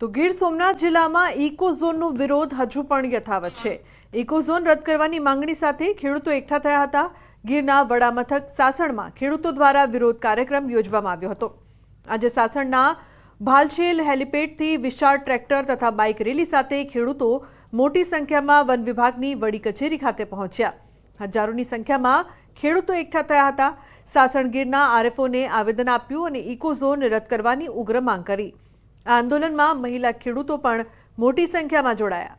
તો ગીર સોમનાથ જિલ્લામાં ઇકો ઝોનનો વિરોધ હજુ પણ યથાવત છે। ઇકો ઝોન રદ કરવાની માંગણી સાથે ખેડૂતો એકઠા થયા હતા। ગીરના વડામથક સાસણમાં ખેડૂતો દ્વારા વિરોધ કાર્યક્રમ યોજવામાં આવ્યો હતો। આજે સાસણના ભાલછેલ હેલિપેડથી વિશાળ ટ્રેક્ટર તથા બાઇક રેલી સાથે ખેડૂતો મોટી સંખ્યામાં વન વિભાગની વડી કચેરી ખાતે પહોંચ્યા। હજારોની સંખ્યામાં ખેડૂતો એકઠા થયા હતા। સાસણ ગીરના આરએફઓને આવેદન આપ્યું અને ઇકો ઝોન રદ કરવાની ઉગ્ર માંગ કરી। આ આંદોલનમાં મહિલા ખેડૂતો પણ મોટી સંખ્યામાં જોડાયા।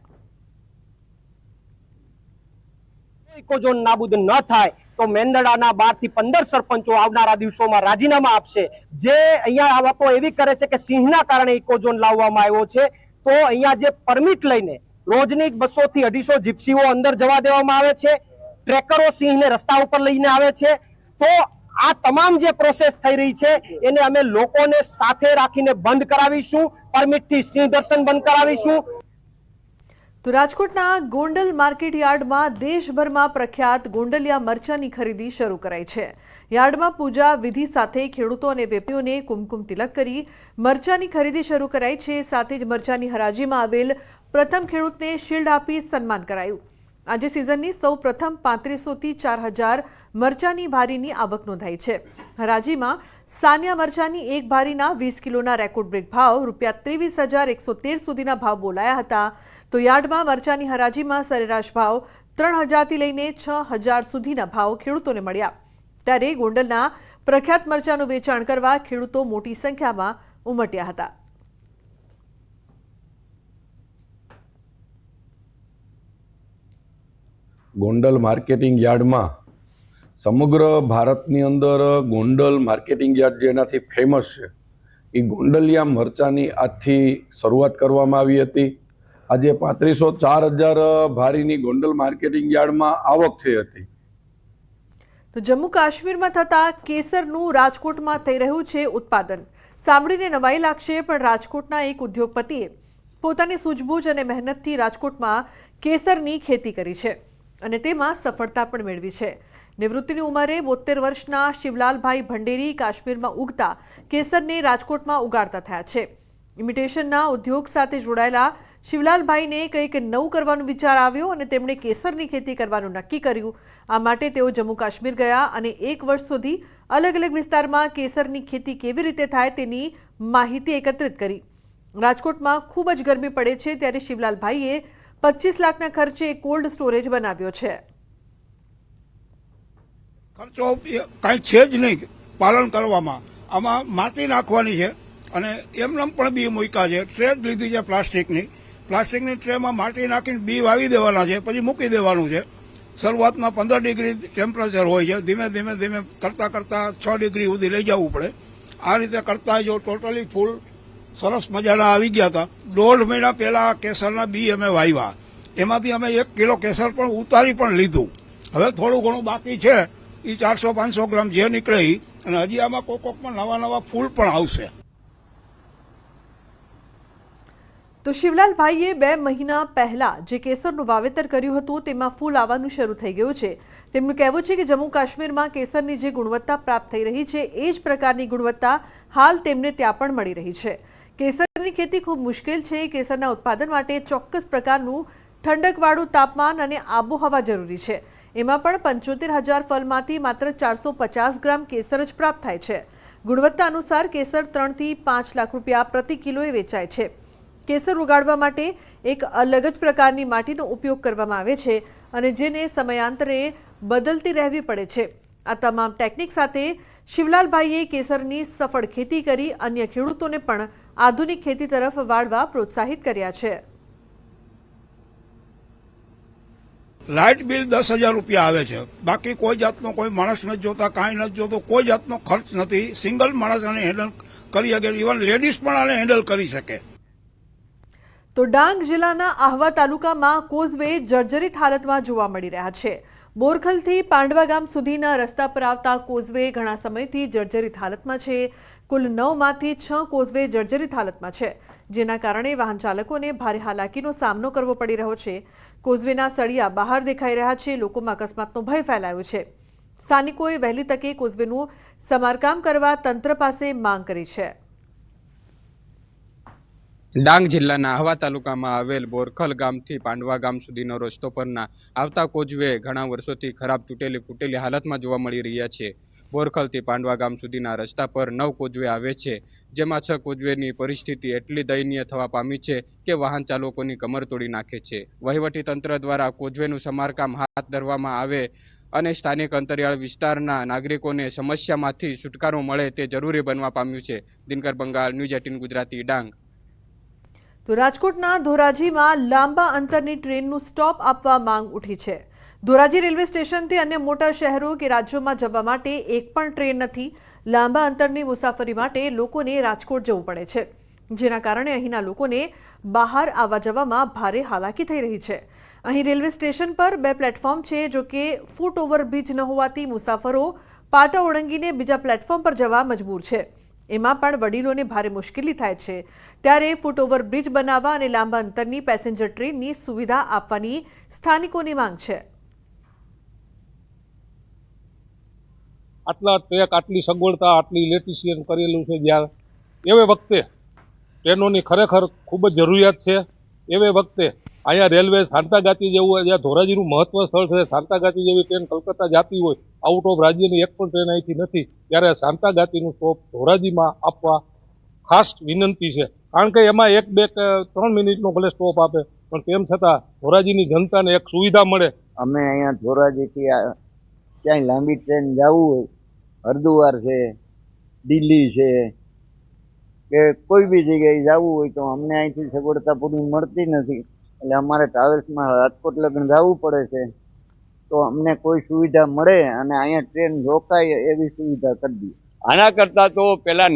ઇકો ઝોન નાબૂદ ન થાય તો મેંદડાના 12 થી 15 સરપંચો આવનારા દિવસોમાં રાજીનામા આપશે। જે અહીંયા આ વાતો એવી કરે છે કે સિંહના કારણે ઇકો ઝોન લાવવામાં આવ્યો છે, તો અહીંયા જે પરમિટ લઈને રોજની 200 થી 250 જીપ્સીઓ અંદર જવા દેવામાં આવે છે, ટ્રેકરો સિંહને રસ્તા ઉપર લઈને આવે છે। તો આ તમામ જે પ્રોસેસ થઈ રહી છે એને અમે લોકોને સાથે રાખીને બંધ કરાવીશું। પરમિટથી સિંહ દર્શન બંધ કરાવીશું। તો રાજકોટના ગોંડલ માર્કેટ યાર્ડમાં દેશભરમાં પ્રખ્યાત ગોંડલિયા મરચાની ખરીદી શરૂ કરાઈ છે। યાર્ડમાં પૂજા વિધિ સાથે ખેડૂતો અને વેપારીઓને કુમકુમ તિલક કરી મરચાની ખરીદી શરૂ કરાઈ છે। સાથે જ મરચાની હરાજીમાં આવેલ પ્રથમ ખેડૂતને શિલ્ડ આપી સન્માન કરાયું। આજે સિઝનની સૌ પ્રથમ 3500 થી 4000 મરચાની ભારીની આવક નોંધાઈ છે। હરાજીમાં સાનિયા મરચાની એક ભારીના 20 કિલોના રેકોર્ડ બ્રેક ભાવ ₹23,113 સુધીના ભાવ બોલાયા હતા। તો યાર્ડમાં મરચાની હરાજીમાં સરેરાશ ભાવ 3000 થી લઈને 6000 સુધીના ભાવ ખેડૂતોને મળ્યા। ત્યારે ગોંડલના પ્રખ્યાત મરચાનું વેચાણ કરવા ખેડૂતો મોટી સંખ્યામાં ઉમટ્યા હતા। ગોંડલ માર્કેટિંગ યાર્ડમાં સમગ્ર ભારતની અંદર ગોંડલ માર્કેટિંગ યાર્ડ જેનાથી ફેમસ છે એ ગોંડલિયા મરચાની આજથી શરૂઆત કરવામાં આવી હતી। આજે 3500-4000 ભારીની ગોંડલ માર્કેટિંગ યાર્ડમાં આવક થઈ હતી। તો જમ્મુ કાશ્મીરમાં થતા કેસરનું રાજકોટમાં થઈ રહ્યું છે ઉત્પાદન। સાંભળીને નવાઈ લાગશે, પણ રાજકોટના એક ઉદ્યોગપતિએ પોતાની સૂઝબૂઝ અને મહેનતથી રાજકોટમાં કેસરની ખેતી કરી છે અને તેમાં સફળતા પણ મેળવી છે। નિવૃત્તિની ઉંમરે 72 વર્ષના શિવલાલભાઈ ભંડેરી કાશ્મીરમાં ઉગતા કેસરને રાજકોટમાં ઉગાડતા થયા છે। ઇમિટેશનના ઉદ્યોગ સાથે જોડાયેલા શિવલાલભાઈને કંઈક નવું કરવાનો વિચાર આવ્યો અને તેમણે કેસરની ખેતી કરવાનું નક્કી કર્યું। આ માટે તેઓ જમ્મુ કાશ્મીર ગયા અને 1 વર્ષ સુધી અલગ અલગ વિસ્તારમાં કેસરની ખેતી કેવી રીતે થાય તેની માહિતી એકત્રિત કરી। રાજકોટમાં ખૂબ જ ગરમી પડે છે, ત્યારે શિવલાલભાઈએ 25 લાખના ખર્ચે કોલ્ડ સ્ટોરેજ બનાવ્યો છે। ખર્ચો કાંઈ છે જ નહીં પાલન કરવામાં। આમાં માટી નાખવાની છે અને એમનેમ પણ બી મૂક્યા છે। ટ્રે જ લીધી છે પ્લાસ્ટિકની ટ્રેમાં માટી નાખીને બી વાવી દેવાના છે, પછી મૂકી દેવાનું છે। શરૂઆતમાં 15 ડિગ્રી ટેમ્પરેચર હોય છે, ધીમે ધીમે કરતા 6 ડિગ્રી સુધી લઈ જવું પડે। આ રીતે કરતા જો ટોટલી ફૂલ સરસ મજાના આવી ગયા હતા। 1.5 મહિના પહેલા કેસરના બી અમે વાવ્યા, એમાંથી અમે 1 કિલો કેસર પણ ઉતારી પણ લીધું। હવે થોડું ઘણું બાકી છે, એ 400-500 ગ્રામ જે નીકળે અને હજી આમાં કોકમાં નવા ફૂલ પણ આવશે। તો શિવલાલભાઈએ 2 મહિના પહેલા જે કેસરનું વાવેતર કર્યું હતું તેમાં ફૂલ આવવાનું શરૂ થઈ ગયું છે। તેમનું કહેવું છે કે જમ્મુ કાશ્મીરમાં કેસરની જે ગુણવત્તા પ્રાપ્ત થઈ રહી છે એ જ પ્રકારની ગુણવત્તા હાલ તેમને ત્યાં પણ મળી રહી છે। કેસરની ખેતી ખૂબ મુશ્કેલ છે। કેસરના ઉત્પાદન માટે ચોક્કસ પ્રકારનું ઠંડકવાળું તાપમાન અને આબોહવા જરૂરી છે। એમાં પણ 75000 ફળમાંથી માત્ર 450 ગ્રામ કેસર જ પ્રાપ્ત થાય છે। ગુણવત્તા અનુસાર કેસર 3 થી 5 લાખ રૂપિયા પ્રતિ કિલોએ વેચાય છે। કેસર ઉગાડવા માટે એક અલગ જ પ્રકારની માટીનો ઉપયોગ કરવામાં આવે છે અને જેને સમયાંતરે બદલતી રહેવી પડે છે। આ તમામ ટેકનિક સાથે શિવલાલભાઈએ કેસરની સફળ ખેતી કરી અન્ય ખેડૂતોને પણ આધુનિક ખેતી તરફ વાળવા પ્રોત્સાહિત કર્યા છે। લાઇટ બિલ 10,000 રૂપિયા આવે છે, બાકી કોઈ જાતનો કોઈ માણસ નથી જોતા, કાંઈ નથી જોતો, કોઈ જાતનો ખર્ચ નથી। સિંગલ માણસ આને હેન્ડલ કરી શકે, ઇવન લેડીઝ પણ આને હેન્ડલ કરી શકે। તો ડાંગ જિલ્લાના આહવા તાલુકામાં કોઝવે જર્જરિત હાલતમાં જોવા મળી રહ્યા છે। બોરખલથી પાંડવા ગામ સુધીના રસ્તા પર આવતા કોઝવે ઘણા સમયથી જર્જરિત હાલતમાં છે। કુલ 9માંથી 6 કોઝવે જર્જરિત હાલતમાં છે, જેના કારણે વાહન ચાલકોને ભારે હાલાકીનો સામનો કરવો પડી રહ્યો છે। કોઝવેના સળિયા બહાર દેખાઈ રહ્યા છે। લોકોમાં અકસ્માતનો ભય ફેલાયો છે। સ્થાનિકોએ વહેલી તકે કોઝવેનું સમારકામ કરવા તંત્ર પાસે માંગ કરી છે। ડાંગ જિલ્લાના આહવા તાલુકામાં આવેલ બોરખલ ગામથી પાંડવા ગામ સુધીનો રસ્તો પરના આવતા કોઝવે ઘણા વર્ષોથી ખરાબ તૂટેલી ફૂટેલી હાલતમાં જોવા મળી રહ્યા છે. બોરખલથી પાંડવા ગામ સુધીના રસ્તા પર 9 કોઝવે આવે છે, જેમાં 6 કોઝવેની પરિસ્થિતિ એટલી દયનીય થવા પામી છે કે વાહન ચાલકોની કમર તોડી નાખે છે. વહીવટીતંત્ર દ્વારા કોઝવેનું સમારકામ હાથ ધરવામાં આવે અને સ્થાનિક અંતરિયાળ વિસ્તારના નાગરિકોને સમસ્યામાંથી છુટકારો મળે તે જરૂરી બનવા પામ્યું છે. દિનકર બંગાળ, ન્યૂઝ 18 ગુજરાતી, ડાંગ. તો રાજકોટના ધોરાજીમાં લાંબા અંતરની ટ્રેનનું સ્ટોપ આપવા માંગ ઉઠી છે. ધોરાજી રેલવે સ્ટેશનથી અન્ય મોટા શહેરો કે રાજ્યોમાં જવા માટે એક પણ ટ્રેન નથી. લાંબા અંતરની મુસાફરી માટે લોકોને રાજકોટ જવું પડે છે, જેના કારણે અહીંના લોકોને બહાર આવવા જવામાં ભારે હાલાકી થઈ રહી છે. અહીં રેલવે સ્ટેશન પર 2 પ્લેટફોર્મ છે, જો કે ફૂટ ઓવરબ્રિજ ન હોવાથી મુસાફરો પાટા ઓળંગીને બીજા પ્લેટફોર્મ પર જવા મજબૂર છે. એમાં પણ વડીલોને ભારે મુશ્કેલી થાય છે. ત્યારે ફૂટ ઓવરબ્રિજ બનાવવા અને લાંબા અંતરની પેસેન્જર ટ્રેનની સુવિધા આપવાની સ્થાનિકોની માંગ છે. આટલા ટ્રેક, આટલી સગવડતા, આટલી ઇલેક્ટ્રિશિયન કરેલું છે, જ્યાં એવે વખતે ટ્રેનોની ખરેખર ખૂબ જ જરૂરિયાત છે. એવે વખતે અહીંયા રેલવે સાંતાગાતી જેવું, જ્યાં ધોરાજીનું મહત્વ સ્થળ છે, સાંતાગાતી જેવી ટ્રેન કલકત્તા જતી હોય, આઉટ ઓફ રાજ્યની એક પણ ટ્રેન અહીંથી નથી, ત્યારે સાંતાગાતીનું સ્ટોપ ધોરાજીમાં આપવા ખાસ વિનંતી છે. કારણ કે એમાં 1, 2, 3 મિનિટનો ભલે સ્ટોપ આપે, પણ તેમ છતાં ધોરાજીની જનતાને એક સુવિધા મળે. અમે અહીંયા ધોરાજીથી ક્યાંય લાંબી ટ્રેન જવું હોય, હરદુવાર છે, દિલ્હી છે કે કોઈ બી જગ્યાએ જવું હોય તો અમને અહીંથી સગવડતા પૂરી મળતી નથી. એટલે અમારે ટ્રાવેલ્સમાં રાજકોટ લગ્ન જવું પડે છે. તો અમને કોઈ સુવિધા મળે અને અહીંયા ટ્રેન રોકાય એવી સુવિધા કરી દઈએ. આના કરતાં તો પેલા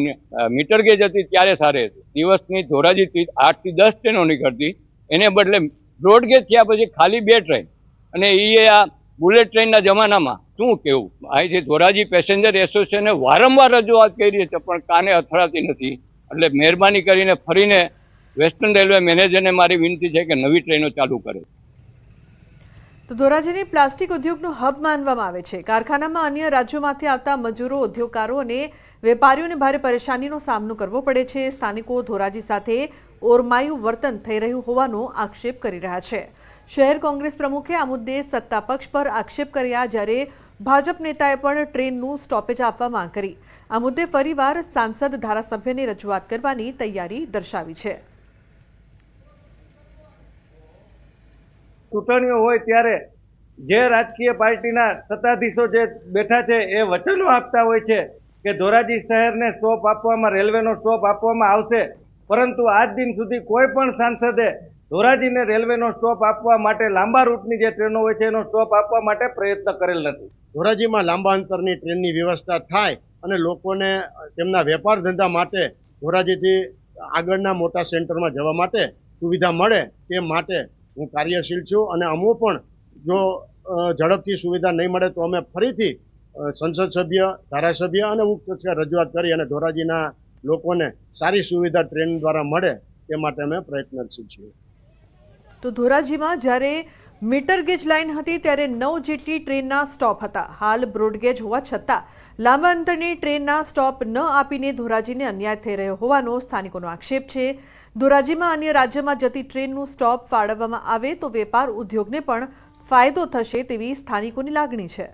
મીટર ગેજ હતી ત્યારે સારી હતી. દિવસની ધોરાજીથી 8 થી 10 ટ્રેનો નીકળતી, એને બદલે બ્રોડ ગેજ થયા પછી ખાલી 2 ટ્રેન, અને એ આ બુલેટ ટ્રેનના જમાનામાં શું કહેવું. અહીંથી ધોરાજી પેસેન્જર એસોસિએશને વારંવાર રજૂઆત કરી છે, પણ કાને અથડાતી નથી. એટલે મહેરબાની કરીને ફરીને વેસ્ટર્ન રેલવે મેનેજરને મારી વિનંતી છે કે નવી ટ્રેનો ચાલુ કરે. તો ધોરાજીને પ્લાસ્ટિક ઉદ્યોગનું હબ માનવામાં આવે છે. કારખાનામાં અન્ય રાજ્યોમાંથી આવતા મજૂરો, ઉદ્યોગકારો અને વેપારીઓને ભારે પરેશાનીનો સામનો કરવો પડે છે. સ્થાનિકો ધોરાજી સાથે ઓરમાયું વર્તન થઈ રહ્યું હોવાનો આક્ષેપ કરી રહ્યા છે. શહેર કોંગ્રેસ પ્રમુખે આ મુદ્દે સત્તા પક્ષ પર આક્ષેપ કર્યા, જ્યારે ભાજપ નેતાએ પણ ટ્રેનનું સ્ટોપેજ આપવા માંગ કરી. આ મુદ્દે ફરીવાર સાંસદ, ધારાસભ્યને રજૂઆત કરવાની તૈયારી દર્શાવી છે. ચૂંટણીઓ હોય ત્યારે જે રાજકીય પાર્ટીના સત્તાધીશો જે બેઠા છે એ વચનો આપતા હોય છે કે ધોરાજી શહેરને સ્ટોપ આપવામાં, રેલવેનો સ્ટોપ આપવામાં આવશે, પરંતુ આજ દિન સુધી કોઈ પણ સાંસદે ધોરાજીને રેલવેનો સ્ટોપ આપવા માટે, લાંબા રૂટની જે ટ્રેનો હોય છે એનો સ્ટોપ આપવા માટે પ્રયત્ન કરેલ નથી. ધોરાજીમાં લાંબા અંતરની ટ્રેનની વ્યવસ્થા થાય અને લોકોને તેમના વેપાર ધંધા માટે ધોરાજીથી આગળના મોટા સેન્ટરમાં જવા માટે સુવિધા મળે, તે માટે હું કાર્યશીલ છું. અને અમો પણ જો ઝડપથી સુવિધા નહીં મળે તો અમે ફરીથી સંસદ સભ્ય, ધારાસભ્ય અને ઉચ્ચ કક્ષાએ રજૂઆત કરી અને ધોરાજીના લોકોને સારી સુવિધા ટ્રેન દ્વારા મળે તે માટે અમે પ્રયત્નશીલ છીએ. તો ધોરાજીમાં જ્યારે મીટર ગેજ લાઇન હતી ત્યારે 9 જેટલી ટ્રેનના સ્ટોપ હતા. હાલ બ્રોડગેજ હોવા છતાં લાંબા અંતરની ટ્રેનના સ્ટોપ ન આપીને ધોરાજીને અન્યાય થઈ રહ્યો હોવાનો સ્થાનિકોનો આક્ષેપ છે. ધોરાજીમાં અન્ય રાજ્યમાં જતી ટ્રેનનું સ્ટોપ ફાળવવામાં આવે તો વેપાર ઉદ્યોગને પણ ફાયદો થશે તેવી સ્થાનિકોની લાગણી છે.